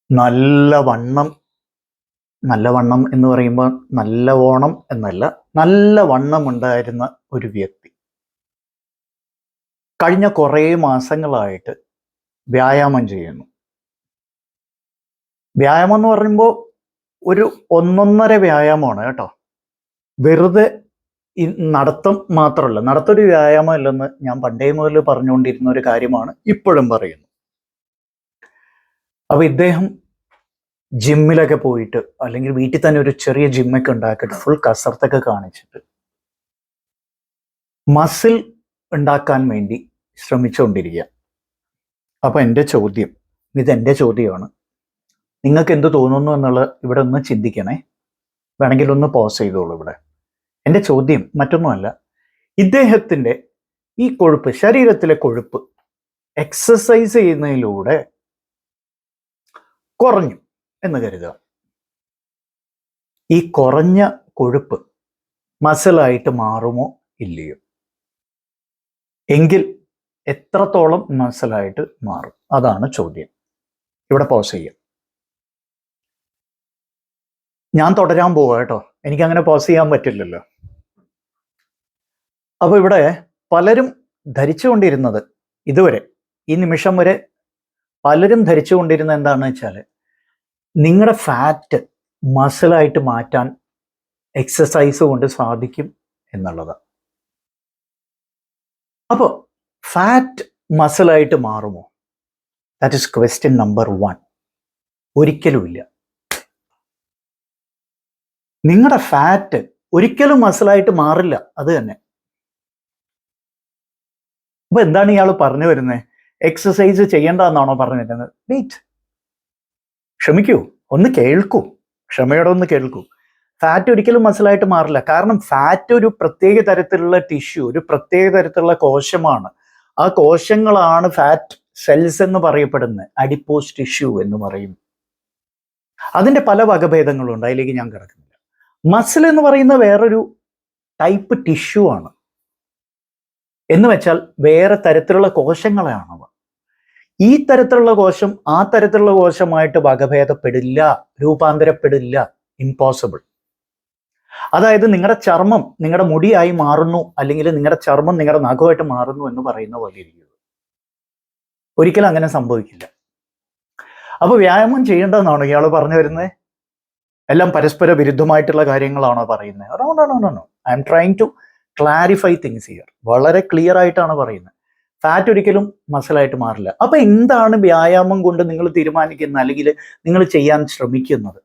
നല്ല വണ്ണം നല്ല വണ്ണം എന്ന് പറയുമ്പോൾ നല്ല ഓണം എന്നല്ല, നല്ല വണ്ണം ഉണ്ടായിരുന്ന ഒരു വ്യക്തി കഴിഞ്ഞ കുറേ മാസങ്ങളായിട്ട് വ്യായാമം ചെയ്യുന്നു. വ്യായാമം എന്ന് പറയുമ്പോൾ ഒരു ഒന്നൊന്നര വ്യായാമമാണ് കേട്ടോ. വെറുതെ നടത്തം മാത്രമല്ല, നടത്തൊരു വ്യായാമം അല്ലെന്ന് ഞാൻ പണ്ടേ മുതൽ പറഞ്ഞുകൊണ്ടിരുന്ന ഒരു കാര്യമാണ്, ഇപ്പോഴും പറയുന്നു. അപ്പൊ ഇദ്ദേഹം ജിമ്മിലൊക്കെ പോയിട്ട്, അല്ലെങ്കിൽ വീട്ടിൽ തന്നെ ഒരു ചെറിയ ജിമ്മൊക്കെ ഉണ്ടാക്കിയിട്ട് ഫുൾ കസർത്തൊക്കെ കാണിച്ചിട്ട് മസിൽ ഉണ്ടാക്കാൻ വേണ്ടി ശ്രമിച്ചുകൊണ്ടിരിക്കുക. അപ്പൊ എൻ്റെ ചോദ്യം, ഇതെൻ്റെ ചോദ്യമാണ്, നിങ്ങൾക്ക് എന്ത് തോന്നുന്നു എന്നുള്ളത് ഇവിടെ ഒന്ന് ചിന്തിക്കണേ. വേണമെങ്കിൽ ഒന്ന് പോസ് ചെയ്തോളൂ. ഇവിടെ എൻ്റെ ചോദ്യം മറ്റൊന്നുമല്ല, ഇദ്ദേഹത്തിൻ്റെ ഈ കൊഴുപ്പ്, ശരീരത്തിലെ കൊഴുപ്പ് എക്സസൈസ് ചെയ്യുന്നതിലൂടെ കുറഞ്ഞു എന്ന് കരുതുക. ഈ കുറഞ്ഞ കൊഴുപ്പ് മസിലായിട്ട് മാറുമോ ഇല്ലയോ? എങ്കിൽ എത്രത്തോളം മസിലായിട്ട് മാറും? അതാണ് ചോദ്യം. ഇവിടെ പോസ് ചെയ്യാം. ഞാൻ തുടരാൻ പോവാ കേട്ടോ, എനിക്കങ്ങനെ പോസ് ചെയ്യാൻ പറ്റില്ലല്ലോ. അപ്പൊ ഇവിടെ പലരും ധരിച്ചുകൊണ്ടിരുന്നത്, ഇതുവരെ ഈ നിമിഷം വരെ പലരും ധരിച്ചുകൊണ്ടിരുന്നത് എന്താണെന്ന് വെച്ചാൽ, നിങ്ങളുടെ ഫാറ്റ് മസിലായിട്ട് മാറ്റാൻ എക്സസൈസ് കൊണ്ട് സാധിക്കും എന്നുള്ളതാണ്. അപ്പോൾ ഫാറ്റ് മസിലായിട്ട് മാറുമോ? That is question number 1. ഒരിക്കലുമില്ല. നിങ്ങളുടെ ഫാറ്റ് ഒരിക്കലും മസിലായിട്ട് മാറില്ല. അത് തന്നെ. അപ്പൊ എന്താണ് ഇയാൾ പറഞ്ഞു വരുന്നത്? എക്സസൈസ് ചെയ്യേണ്ടെന്നാണോ പറഞ്ഞു വരുന്നത്? വെയിറ്റ്, ക്ഷമിക്കൂ, ഒന്ന് കേൾക്കൂ, ക്ഷമയോടെ ഒന്ന് കേൾക്കൂ. ഫാറ്റ് ഒരിക്കലും മസിലായിട്ട് മാറില്ല. കാരണം ഫാറ്റ് ഒരു പ്രത്യേക തരത്തിലുള്ള ടിഷ്യൂ, ഒരു പ്രത്യേക തരത്തിലുള്ള കോശമാണ്. ആ കോശങ്ങളാണ് ഫാറ്റ് സെൽസ് എന്ന് പറയപ്പെടുന്നത്, അഡിപ്പോസ് ടിഷ്യൂ എന്ന് പറയും. അതിന്റെ പല വകഭേദങ്ങളുണ്ട്, അതിലേക്ക് ഞാൻ കിടക്കുന്നില്ല. മസിൽ എന്ന് പറയുന്ന വേറൊരു ടൈപ്പ് ടിഷ്യൂ ആണ്. എന്ന് വെച്ചാൽ വേറെ തരത്തിലുള്ള കോശങ്ങളാണവ. ഈ തരത്തിലുള്ള കോശം ആ തരത്തിലുള്ള കോശമായിട്ട് വകഭേദപ്പെടില്ല, രൂപാന്തരപ്പെടില്ല, ഇമ്പോസിബിൾ. അതായത് നിങ്ങളുടെ ചർമ്മം നിങ്ങളുടെ മുടിയായി മാറുന്നു, അല്ലെങ്കിൽ നിങ്ങളുടെ ചർമ്മം നിങ്ങളുടെ നഖമായിട്ട് മാറുന്നു എന്ന് പറയുന്ന പോലെ ഇരിക്കും. ഒരിക്കലും അങ്ങനെ സംഭവിക്കില്ല. അപ്പൊ വ്യായാമം ചെയ്യേണ്ടതെന്നാണോ ഇയാൾ പറഞ്ഞു വരുന്നത്? എല്ലാം പരസ്പര വിരുദ്ധമായിട്ടുള്ള കാര്യങ്ങളാണോ പറയുന്നത്? No, I'm trying to clarify things here. വളരെ ക്ലിയർ ആയിട്ടാണ് പറയുന്നത്. ഫാറ്റ് ഒരിക്കലും മസിലായിട്ട് മാറില്ല. അപ്പൊ എന്താണ് വ്യായാമം കൊണ്ട് നിങ്ങൾ തീരുമാനിക്കുന്നത്, അല്ലെങ്കിൽ നിങ്ങൾ ചെയ്യാൻ ശ്രമിക്കുന്നത്?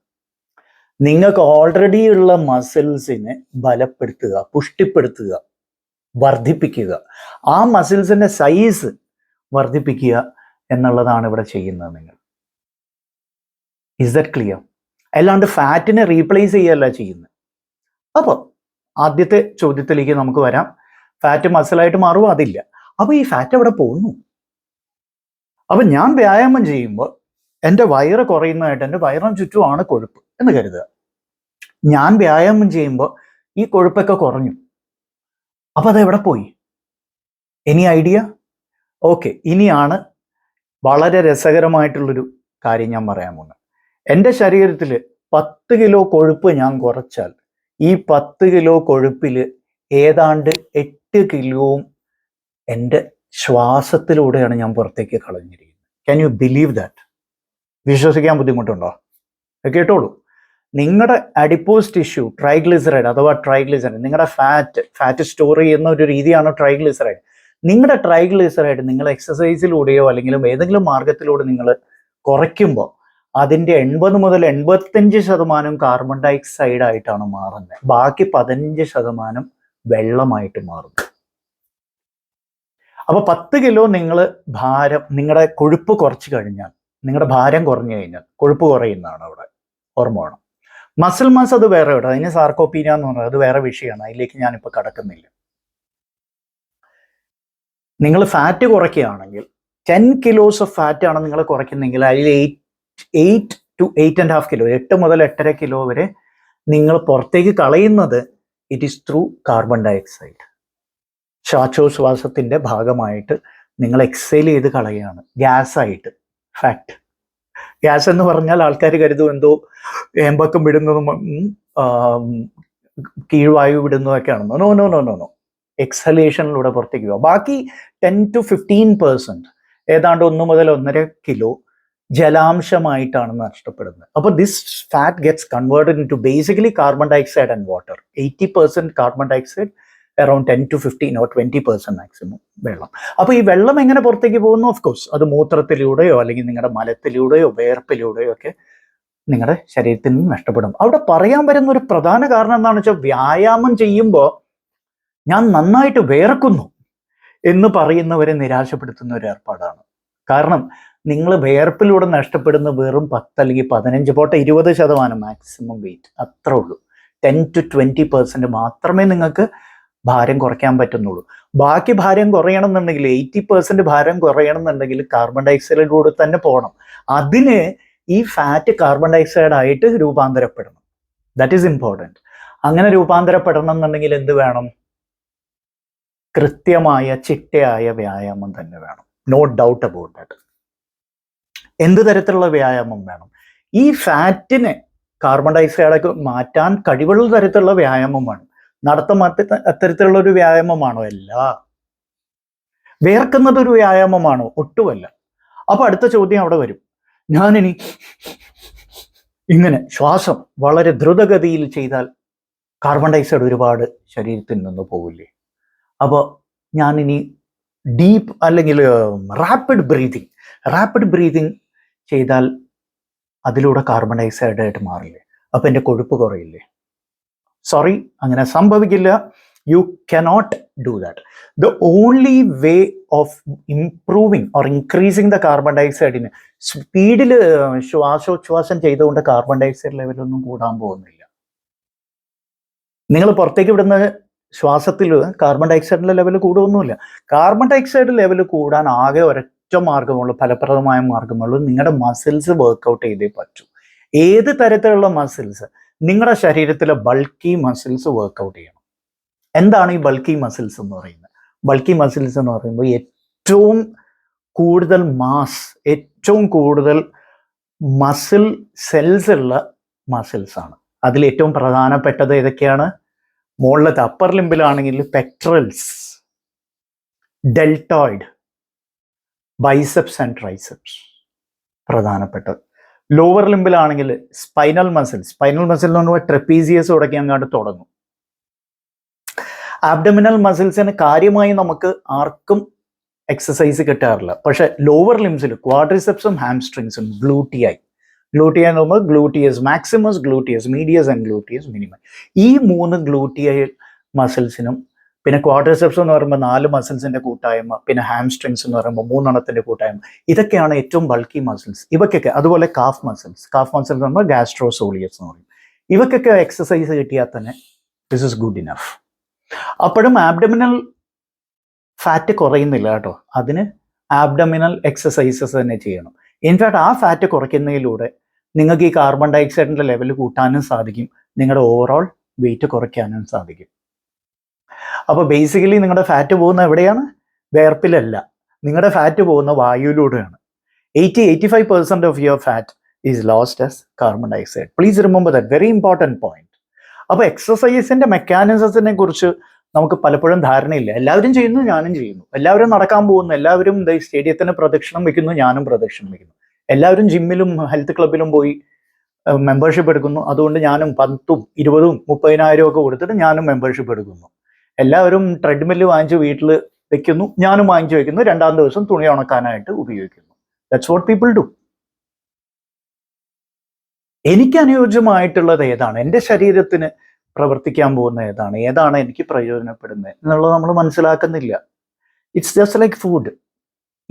നിങ്ങൾക്ക് ഓൾറെഡി ഉള്ള മസിൽസിനെ ബലപ്പെടുത്തുക, പുഷ്ടിപ്പെടുത്തുക, വർദ്ധിപ്പിക്കുക, ആ മസിൽസിന്റെ സൈസ് വർദ്ധിപ്പിക്കുക എന്നുള്ളതാണ് ഇവിടെ ചെയ്യുന്നത് നിങ്ങൾ. Is that clear? അല്ലാണ്ട് ഫാറ്റിനെ റീപ്ലേസ് ചെയ്യല്ല ചെയ്യുന്നത്. അപ്പോൾ ആദ്യത്തെ ചോദ്യത്തിലേക്ക് നമുക്ക് വരാം. ഫാറ്റ് മസിലായിട്ട് മാറുമോ? അതില്ല. അപ്പൊ ഈ ഫാറ്റ് എവിടെ പോകുന്നു? അപ്പൊ ഞാൻ വ്യായാമം ചെയ്യുമ്പോൾ എൻ്റെ വയറ് കുറയുന്നതായിട്ട്, എൻ്റെ വയറിന് ചുറ്റുമാണ് കൊഴുപ്പ് എന്ന് കരുതുക. ഞാൻ വ്യായാമം ചെയ്യുമ്പോൾ ഈ കൊഴുപ്പൊക്കെ കുറഞ്ഞു. അപ്പൊ അതെവിടെ പോയി? Any idea? ഓക്കെ, ഇനിയാണ് വളരെ രസകരമായിട്ടുള്ളൊരു കാര്യം ഞാൻ പറയാൻ പോകുന്നത്. എൻ്റെ ശരീരത്തിൽ 10 കിലോ കൊഴുപ്പ് ഞാൻ കുറച്ചാൽ, ഈ 10 കിലോ കൊഴുപ്പിൽ ഏതാണ്ട് 8 കിലോവും എൻ്റെ ശ്വാസത്തിലൂടെയാണ് ഞാൻ പുറത്തേക്ക് കളഞ്ഞിരിക്കുന്നത്. Can you believe that? വിശ്വസിക്കാൻ ബുദ്ധിമുട്ടുണ്ടോ? കേട്ടോളൂ. നിങ്ങളുടെ അഡിപ്പോസ് ടിഷ്യൂ, ട്രൈഗ്ലിസറൈഡ് അഥവാ ട്രൈഗ്ലിസറൈഡ്, നിങ്ങളുടെ ഫാറ്റ് സ്റ്റോർ ചെയ്യുന്ന ഒരു രീതിയാണ് ട്രൈഗ്ലിസറൈഡ്. നിങ്ങളുടെ ട്രൈഗ്ലിസറൈഡ് നിങ്ങൾ എക്സസൈസിലൂടെയോ അല്ലെങ്കിൽ ഏതെങ്കിലും മാർഗത്തിലൂടെ നിങ്ങൾ കുറയ്ക്കുമ്പോൾ അതിൻ്റെ 80 മുതൽ 85% കാർബൺ ഡയോക്സൈഡ് ആയിട്ടാണ് മാറുന്നത്. ബാക്കി 15% വെള്ളമായിട്ട് മാറുന്നു. അപ്പൊ 10 കിലോ നിങ്ങൾ ഭാരം, നിങ്ങളുടെ കൊഴുപ്പ് കുറച്ച് കഴിഞ്ഞാൽ, നിങ്ങളുടെ ഭാരം കുറഞ്ഞു കഴിഞ്ഞാൽ കൊഴുപ്പ് കുറയുന്നതാണ് അവിടെ ഹോർമോൺ. മസിൽ മാസ് അത് വേറെ ഇവിടെ, അതിന് സാർക്കോപീനിയ എന്ന് പറയുന്നത്, അത് വേറെ വിഷയമാണ്, അതിലേക്ക് ഞാനിപ്പോൾ കടക്കുന്നില്ല. നിങ്ങൾ ഫാറ്റ് കുറയ്ക്കുകയാണെങ്കിൽ 10 കിലോസ് ഓഫ് ഫാറ്റ് ആണ് നിങ്ങൾ കുറയ്ക്കുന്നെങ്കിൽ അതിൽ 8 to 8.5 കിലോ, 8 മുതൽ 8.5 കിലോ വരെ നിങ്ങൾ പുറത്തേക്ക് കളയുന്നത് it is through carbon dioxide. ശ്വാസോച്ഛ്വാസത്തിന്റെ ഭാഗമായിട്ട് നിങ്ങൾ എക്സൈൽ ചെയ്ത് കളയുകയാണ് ഗ്യാസായിട്ട് ഫാറ്റ്. ഗ്യാസ് എന്ന് പറഞ്ഞാൽ ആൾക്കാർ കരുതും എന്തോ ഏമ്പക്കം വിടുന്നതും കീഴ്വായു വിടുന്നതൊക്കെയാണെന്നോ. No no no no no. എക്സലേഷനിലൂടെ പുറത്തേക്ക് പോകുക. ബാക്കി 10-15% ഏതാണ്ട് 1 മുതൽ 1.5 കിലോ ജലാംശമായിട്ടാണ് നഷ്ടപ്പെടുന്നത്. അപ്പോൾ this fat gets converted into basically carbon dioxide and water. 80% carbon dioxide, around 10-15 or 20% maximum വെള്ളം. അപ്പോൾ ഈ വെള്ളം എങ്ങനെ പുറത്തേക്ക് പോകുന്നു? ഓഫ് കോഴ്സ് അത് മൂത്രത്തിലൂടെയോ അല്ലെങ്കിൽ നിങ്ങളുടെ മലത്തിലൂടെയോ വേർപ്പിലൂടെയോ ഒക്കെ നിങ്ങളുടെ ശരീരത്തിൽ നിന്ന് നഷ്ടപ്പെടും. അവിടെ പറയാൻ വരുന്ന ഒരു പ്രധാന കാരണം എന്താണെന്ന് വെച്ചാൽ, വ്യായാമം ചെയ്യുമ്പോൾ ഞാൻ നന്നായിട്ട് വേർക്കുന്നു എന്ന് പറയുന്നവരെ നിരാശപ്പെടുത്തുന്ന ഒരു ഏർപ്പാടാണ്. കാരണം നിങ്ങൾ വേർപ്പിലൂടെ നഷ്ടപ്പെടുന്ന വെറും 10 അല്ലെങ്കിൽ 15, പോട്ടെ 20% മാക്സിമം വെയിറ്റ്, അത്രേ ഉള്ളൂ. 10-20% മാത്രമേ നിങ്ങൾക്ക് ഭാരം കുറയ്ക്കാൻ പറ്റുന്നുള്ളൂ. ബാക്കി ഭാരം കുറയണമെന്നുണ്ടെങ്കിൽ 80% ഭാരം കുറയണമെന്നുണ്ടെങ്കിൽ കാർബൺ ഡയോക്സൈഡിലൂടെ തന്നെ പോകണം. അതിന് ഈ ഫാറ്റ് കാർബൺ ഡയോക്സൈഡ് ആയിട്ട് രൂപാന്തരപ്പെടണം. That is important. അങ്ങനെ രൂപാന്തരപ്പെടണം എന്നുണ്ടെങ്കിൽ എന്ത് വേണം? കൃത്യമായ ചിട്ടയായ വ്യായാമം തന്നെ വേണം. No doubt about that. എന്ത് തരത്തിലുള്ള വ്യായാമം വേണം? ഈ ഫാറ്റിനെ കാർബൺ ഡയോക്സൈഡൊക്കെ മാറ്റാൻ കഴിവുള്ള തരത്തിലുള്ള വ്യായാമം വേണം. നടത്തം അത്തരത്തിലുള്ള ഒരു വ്യായാമമാണോ? അല്ല. വേർക്കുന്നത് ഒരു വ്യായാമമാണോ? ഒട്ടുമല്ല. അപ്പൊ അടുത്ത ചോദ്യം അവിടെ വരും, ഞാനിനി ഇങ്ങനെ ശ്വാസം വളരെ ദ്രുതഗതിയിൽ ചെയ്താൽ കാർബൺ ഡയോക്സൈഡ് ഒരുപാട് ശരീരത്തിൽ നിന്ന് പോകില്ലേ? അപ്പോൾ ഞാനിനി ഡീപ്പ് അല്ലെങ്കിൽ റാപ്പിഡ് ബ്രീതിങ് ചെയ്താൽ അതിലൂടെ കാർബൺ ഡയോക്സൈഡ് ആയിട്ട് മാറില്ലേ? അപ്പം എൻ്റെ കൊഴുപ്പ് കുറയില്ലേ? സോറി, അങ്ങനെ സംഭവിക്കില്ല. You cannot do that. The only way of improving or increasing the carbon ഡയോക്സൈഡിന്, സ്പീഡിൽ ശ്വാസോച്ഛ്വാസം ചെയ്തുകൊണ്ട് കാർബൺ ഡയോക്സൈഡ് ലെവലൊന്നും കൂടാൻ പോകുന്നില്ല. നിങ്ങൾ പുറത്തേക്ക് വിടുന്ന ശ്വാസത്തിൽ കാർബൺ ഡയോക്സൈഡിൻ്റെ ലെവൽ കൂടുകയൊന്നുമില്ല. കാർബൺ ഡയോക്സൈഡ് ലെവൽ കൂടാൻ ആകെ ഒരൊറ്റ മാർഗമുള്ളൂ, ഫലപ്രദമായ മാർഗമുള്ളൂ, നിങ്ങളുടെ മസിൽസ് വർക്കൗട്ട് ചെയ്തേ പറ്റൂ. ഏത് തരത്തിലുള്ള മസിൽസ്? നിങ്ങളുടെ ശരീരത്തിലെ ബൾക്കി മസിൽസ് വർക്കൗട്ട് ചെയ്യണം. എന്താണ് ഈ ബൾക്കി മസിൽസ് എന്ന് പറയുന്നത്? ബൾക്കി മസിൽസ് എന്ന് പറയുമ്പോൾ ഏറ്റവും കൂടുതൽ മാസ്, ഏറ്റവും കൂടുതൽ മസിൽ സെൽസ് ഉള്ള മസിൽസ് ആണ്. അതിൽ ഏറ്റവും പ്രധാനപ്പെട്ടത് ഏതൊക്കെയാണ്? മുകളിലത്തെ അപ്പർ ലിംബിലാണെങ്കിൽ pectorals, deltoid, biceps and triceps പ്രധാനപ്പെട്ടത്. ലോവർ ലിംബിലാണെങ്കിൽ സ്പൈനൽ മസിൽ എന്ന് പറയുമ്പോൾ ട്രപ്പീസിയസ് തുടങ്ങി അങ്ങോട്ട് തുടങ്ങും. ആബ്ഡമിനൽ മസിൽസിന് കാര്യമായി നമുക്ക് ആർക്കും എക്സസൈസ് കിട്ടാറില്ല. പക്ഷെ ലോവർ ലിംസിൽ ക്വാഡ്രിസെപ്സും ഹാംസ്ട്രിങ്സും ഗ്ലൂട്ടിയായി എന്ന് പറയുമ്പോൾ gluteus maximus, gluteus medias and gluteus minimum. ഈ 3 ഗ്ലൂട്ടിയൽ മസിൽസിനും, പിന്നെ ക്വാഡ്രിസെപ്സ് എന്ന് പറയുമ്പോൾ 4 മസിൽസിന്റെ കൂട്ടായ്മ, പിന്നെ ഹാംസ്ട്രിങ്സ് എന്ന് പറയുമ്പോൾ 3 എണ്ണത്തിന്റെ കൂട്ടായ്മ. ഇതൊക്കെയാണ് ഏറ്റവും ബൾക്കി മസിൽസ്. ഇവക്കൊക്കെ, അതുപോലെ കാഫ് മസിൽസ് എന്ന് പറയുമ്പോൾ ഗാസ്ട്രോസോളിയസ് എന്ന് പറയും. ഇവക്കൊക്കെ എക്സസൈസ് കിട്ടിയാൽ തന്നെ ദിസ് ഇസ് ഗുഡ് ഇനഫ്. അപ്പോഴും ആബ്ഡമിനൽ ഫാറ്റ് കുറയുന്നില്ല കേട്ടോ. അതിന് ആബ്ഡമിനൽ എക്സസൈസസ് തന്നെ ചെയ്യണം. ഇൻഫാക്ട് ആ ഫാറ്റ് കുറയ്ക്കുന്നതിലൂടെ നിങ്ങൾക്ക് ഈ കാർബൺ ഡയോക്സൈഡിന്റെ ലെവൽ കൂട്ടാനും സാധിക്കും, നിങ്ങളുടെ ഓവറോൾ വെയിറ്റ് കുറയ്ക്കാനും സാധിക്കും. അപ്പോൾ ബേസിക്കലി നിങ്ങളുടെ ഫാറ്റ് പോകുന്ന എവിടെയാണ്? വേർപ്പിലല്ല. നിങ്ങളുടെ ഫാറ്റ് പോകുന്ന വായുവിലൂടെയാണ്. 80-85% of your fat is lost as carbon dioxide. Please remember that, very important point. അപ്പോൾ എക്സസൈസിന്റെ മെക്കാനിസത്തിനെ കുറിച്ച് നമുക്ക് പലപ്പോഴും ധാരണയില്ല. എല്ലാവരും ചെയ്യുന്നു, ഞാനും ചെയ്യുന്നു. എല്ലാവരും നടക്കാൻ പോകുന്നു, എല്ലാവരും സ്റ്റേഡിയത്തിന് പ്രദക്ഷിണം വെക്കുന്നു, ഞാനും പ്രദക്ഷിണം വെക്കുന്നു. എല്ലാവരും ജിമ്മിലും ഹെൽത്ത് ക്ലബിലും പോയി മെമ്പർഷിപ്പ് എടുക്കുന്നു, അതുകൊണ്ട് ഞാനും 10,000, 20,000, 30,000 ഒക്കെ കൊടുത്തിട്ട് ഞാനും മെമ്പർഷിപ്പ് എടുക്കുന്നു. എല്ലാവരും ട്രെഡ്മില്ല് വാങ്ങിച്ച് വീട്ടിൽ വെക്കുന്നു, ഞാനും വാങ്ങിച്ചു വെക്കുന്നു, 2-ാം ദിവസം തുണി ഉണക്കാനായിട്ട് ഉപയോഗിക്കുന്നു. That's what people do. എനിക്ക് അനുയോജ്യമായിട്ടുള്ളത് ഏതാണ്, എൻ്റെ ശരീരത്തിന് പ്രവർത്തിക്കാൻ പോകുന്ന ഏതാണ് എനിക്ക് പ്രയോജനപ്പെടുന്നത് എന്നുള്ളത് നമ്മൾ മനസ്സിലാക്കുന്നില്ല. It's just like food.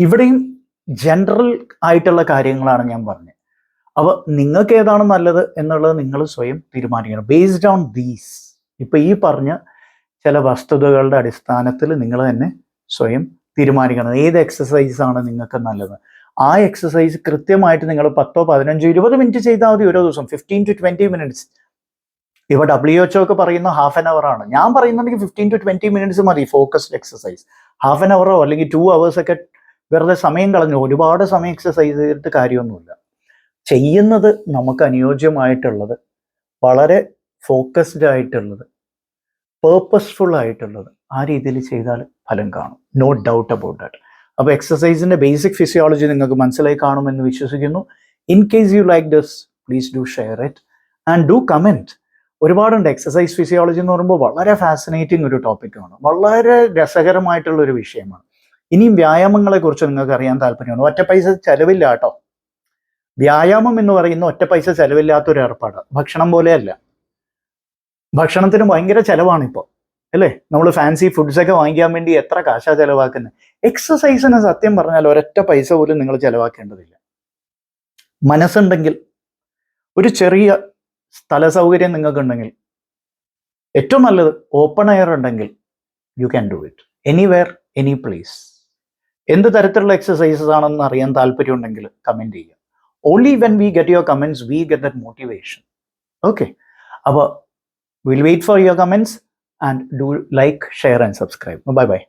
ഇവിടെയും ജനറൽ ആയിട്ടുള്ള കാര്യങ്ങളാണ് ഞാൻ പറഞ്ഞത്. അപ്പോൾ നിങ്ങൾക്ക് ഏതാണ് നല്ലത് എന്നുള്ളത് നിങ്ങൾ സ്വയം തീരുമാനിക്കണം, ബേസ്ഡ് ഓൺ ദീസ്. ഇപ്പൊ ഈ പറഞ്ഞ ചില വസ്തുതകളുടെ അടിസ്ഥാനത്തിൽ നിങ്ങൾ തന്നെ സ്വയം തീരുമാനിക്കണം ഏത് എക്സസൈസ് ആണ് നിങ്ങൾക്ക് നല്ലത്. ആ എക്സസൈസ് കൃത്യമായിട്ട് നിങ്ങൾ 10, 15, 20 മിനിറ്റ് ചെയ്താൽ മതി ഓരോ ദിവസം. 15-20 മിനിറ്റ്സ്. ഇവ WHO ഒക്കെ പറയുന്ന ഹാഫ് ആൻ അവർ ആണ്. ഞാൻ പറയുന്നുണ്ടെങ്കിൽ 15-20 മിനിറ്റ്സ് മതി ഫോക്കസ്ഡ് എക്സസൈസ്. ഹാഫ് ആൻ അവറോ അല്ലെങ്കിൽ 2 hours ഒക്കെ വെറുതെ സമയം കളഞ്ഞു, ഒരുപാട് സമയം എക്സസൈസ് ചെയ്തിട്ട് കാര്യമൊന്നുമില്ല. ചെയ്യുന്നത് നമുക്ക് അനുയോജ്യമായിട്ടുള്ളത്, വളരെ ഫോക്കസ്ഡ് ആയിട്ടുള്ളത്, പേർപ്പസ്ഫുൾ ആയിട്ടുള്ളത് ആ രീതിയിൽ ചെയ്താൽ ഫലം കാണും. No doubt about that. അപ്പോൾ എക്സസൈസിൻ്റെ ബേസിക് ഫിസിയോളജി നിങ്ങൾക്ക് മനസ്സിലായി കാണുമെന്ന് വിശ്വസിക്കുന്നു. In case you like this, please do share it and do comment. ഒരുപാടുണ്ട്. എക്സസൈസ് ഫിസിയോളജി എന്ന് പറയുമ്പോൾ വളരെ ഫാസിനേറ്റിംഗ് ഒരു ടോപ്പിക്കാണ്, വളരെ രസകരമായിട്ടുള്ള ഒരു വിഷയമാണ്. ഇനിയും വ്യായാമങ്ങളെക്കുറിച്ച് നിങ്ങൾക്ക് അറിയാൻ താല്പര്യമാണ്. ഒറ്റ പൈസ ചെലവില്ല കേട്ടോ. വ്യായാമം എന്ന് പറയുന്ന ഒറ്റ പൈസ ചെലവില്ലാത്തൊരു ഏർപ്പാട്. ഭക്ഷണം പോലെയല്ല. ഭക്ഷണത്തിന് ഭയങ്കര ചെലവാണിപ്പോൾ, അല്ലേ? നമ്മൾ ഫാൻസി ഫുഡ്സൊക്കെ വാങ്ങിക്കാൻ വേണ്ടി എത്ര കാശാ ചെലവാക്കുന്നത്. എക്സസൈസിന് സത്യം പറഞ്ഞാൽ ഒരൊറ്റ പൈസ പോലും നിങ്ങൾ ചെലവാക്കേണ്ടതില്ല. മനസ്സുണ്ടെങ്കിൽ, ഒരു ചെറിയ സ്ഥല സൗകര്യം നിങ്ങൾക്കുണ്ടെങ്കിൽ, ഏറ്റവും നല്ലത് ഓപ്പൺ എയർ ഉണ്ടെങ്കിൽ, you can do it anywhere, any place. എന്ത് തരത്തിലുള്ള എക്സസൈസസ് ആണെന്ന് അറിയാൻ താല്പര്യം ഉണ്ടെങ്കിൽ കമൻറ്റ് ചെയ്യുക. Only when we get your comments we get that motivation. Okay, അപ്പോൾ we'll wait for your comments and do like, share and subscribe. Bye bye.